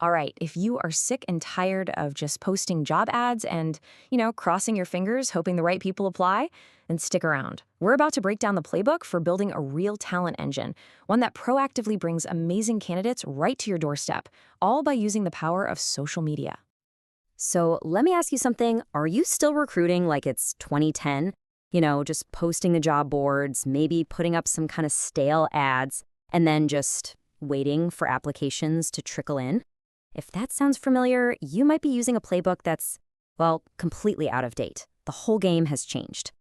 All right, if you are sick and tired of just posting job ads and, crossing your fingers hoping the right people apply, then stick around. We're about to break down the playbook for building a real talent engine, one that proactively brings amazing candidates right to your doorstep, all by using the power of social media. So let me ask you something. Are you still recruiting like it's 2010? Just posting the job boards, maybe putting up some kind of stale ads, and then just waiting for applications to trickle in? If that sounds familiar, you might be using a playbook that's, well, completely out of date. The whole game has changed.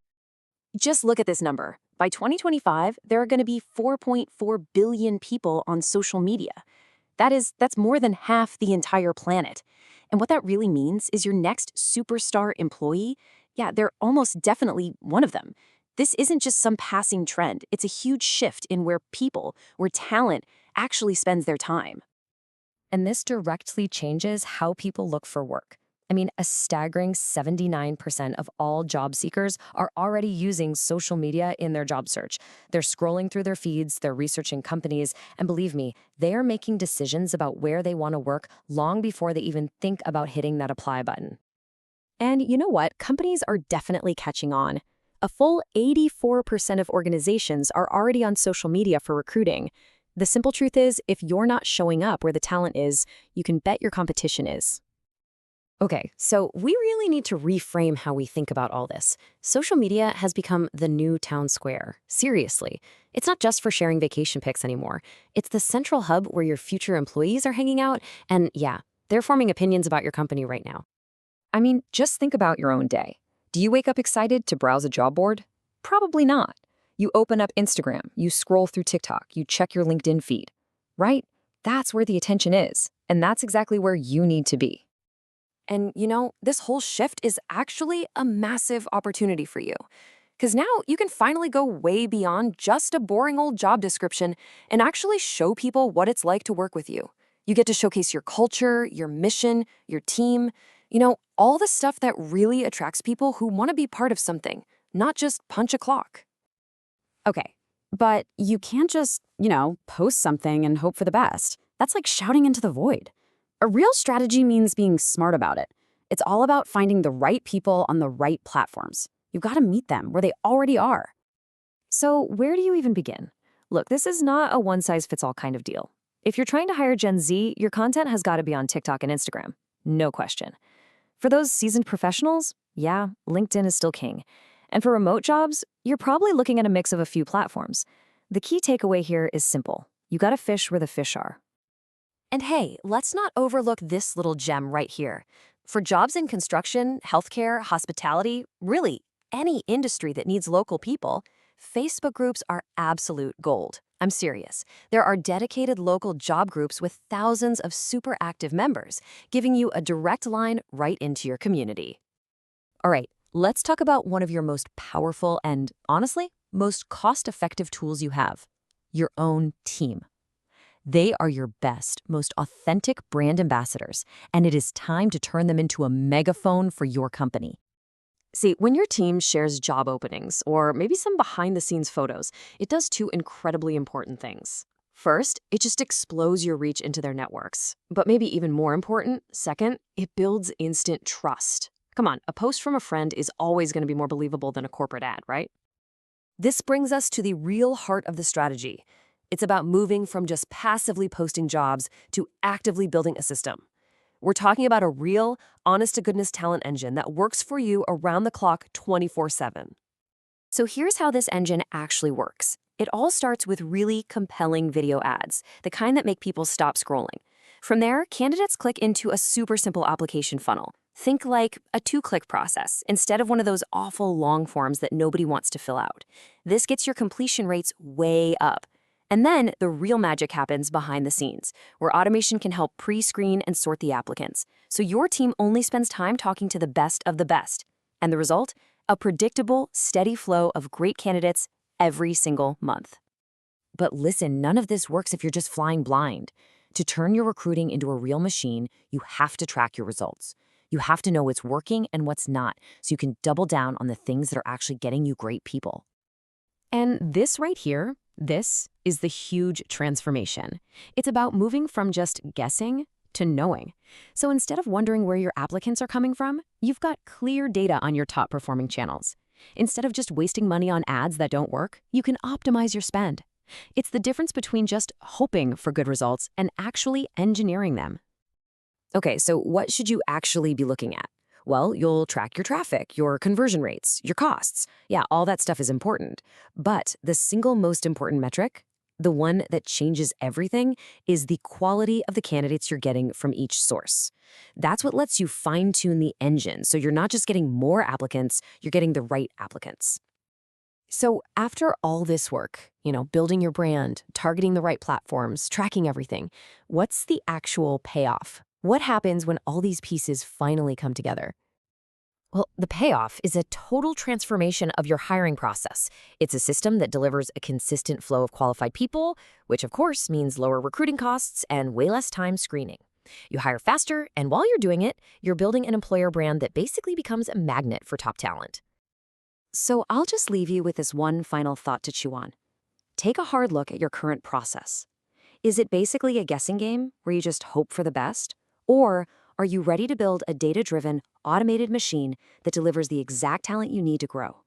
Just look at this number. By 2025, there are going to be 4.4 billion people on social media. That's more than half the entire planet. And what that really means is your next superstar employee, yeah, they're almost definitely one of them. This isn't just some passing trend. It's a huge shift in where talent actually spends their time. And this directly changes how people look for work. I mean, a staggering 79% of all job seekers are already using social media in their job search. They're scrolling through their feeds, they're researching companies, and believe me, they are making decisions about where they want to work long before they even think about hitting that apply button. And you know what? Companies are definitely catching on. A full 84% of organizations are already on social media for recruiting. The simple truth is, if you're not showing up where the talent is, you can bet your competition is. Okay, so we really need to reframe how we think about all this. Social media has become the new town square. Seriously. It's not just for sharing vacation pics anymore. It's the central hub where your future employees are hanging out, and yeah, they're forming opinions about your company right now. I mean, just think about your own day. Do you wake up excited to browse a job board? Probably not. You open up Instagram, you scroll through TikTok, you check your LinkedIn feed. Right? That's where the attention is, and that's exactly where you need to be. And this whole shift is actually a massive opportunity for you. Because now you can finally go way beyond just a boring old job description and actually show people what it's like to work with you. You get to showcase your culture, your mission, your team, all the stuff that really attracts people who want to be part of something, not just punch a clock. Okay, but you can't just, post something and hope for the best. That's like shouting into the void. A real strategy means being smart about it. It's all about finding the right people on the right platforms. You've got to meet them where they already are. So where do you even begin? Look, this is not a one-size-fits-all kind of deal. If you're trying to hire Gen Z, your content has got to be on TikTok and Instagram. No question. For those seasoned professionals, yeah, LinkedIn is still king. And for remote jobs, you're probably looking at a mix of a few platforms. The key takeaway here is simple. You got to fish where the fish are. And hey, let's not overlook this little gem right here. For jobs in construction, healthcare, hospitality, really any industry that needs local people, Facebook groups are absolute gold. I'm serious. There are dedicated local job groups with thousands of super active members, giving you a direct line right into your community. All right, let's talk about one of your most powerful and, honestly, most cost-effective tools you have, your own team. They are your best, most authentic brand ambassadors, and it is time to turn them into a megaphone for your company. See, when your team shares job openings, or maybe some behind-the-scenes photos, it does two incredibly important things. First, it just explodes your reach into their networks. But maybe even more important, second, it builds instant trust. Come on, a post from a friend is always going to be more believable than a corporate ad, right? This brings us to the real heart of the strategy. It's about moving from just passively posting jobs to actively building a system. We're talking about a real, honest-to-goodness talent engine that works for you around the clock 24/7. So here's how this engine actually works. It all starts with really compelling video ads, the kind that make people stop scrolling. From there, candidates click into a super simple application funnel. Think like a 2-click process instead of one of those awful long forms that nobody wants to fill out. This gets your completion rates way up. And then the real magic happens behind the scenes, where automation can help pre-screen and sort the applicants. So your team only spends time talking to the best of the best. And the result? A predictable, steady flow of great candidates every single month. But listen, none of this works if you're just flying blind. To turn your recruiting into a real machine, you have to track your results. You have to know what's working and what's not, so you can double down on the things that are actually getting you great people. And this right here, this is the huge transformation. It's about moving from just guessing to knowing. So instead of wondering where your applicants are coming from, you've got clear data on your top performing channels. Instead of just wasting money on ads that don't work, you can optimize your spend. It's the difference between just hoping for good results and actually engineering them. Okay, so what should you actually be looking at? Well, you'll track your traffic, your conversion rates, your costs. Yeah, all that stuff is important. But the single most important metric, the one that changes everything, is the quality of the candidates you're getting from each source. That's what lets you fine-tune the engine, so you're not just getting more applicants, you're getting the right applicants. So after all this work, building your brand, targeting the right platforms, tracking everything, what's the actual payoff? What happens when all these pieces finally come together? Well, the payoff is a total transformation of your hiring process. It's a system that delivers a consistent flow of qualified people, which of course means lower recruiting costs and way less time screening. You hire faster, and while you're doing it, you're building an employer brand that basically becomes a magnet for top talent. So I'll just leave you with this one final thought to chew on. Take a hard look at your current process. Is it basically a guessing game where you just hope for the best? Or are you ready to build a data-driven, automated machine that delivers the exact talent you need to grow?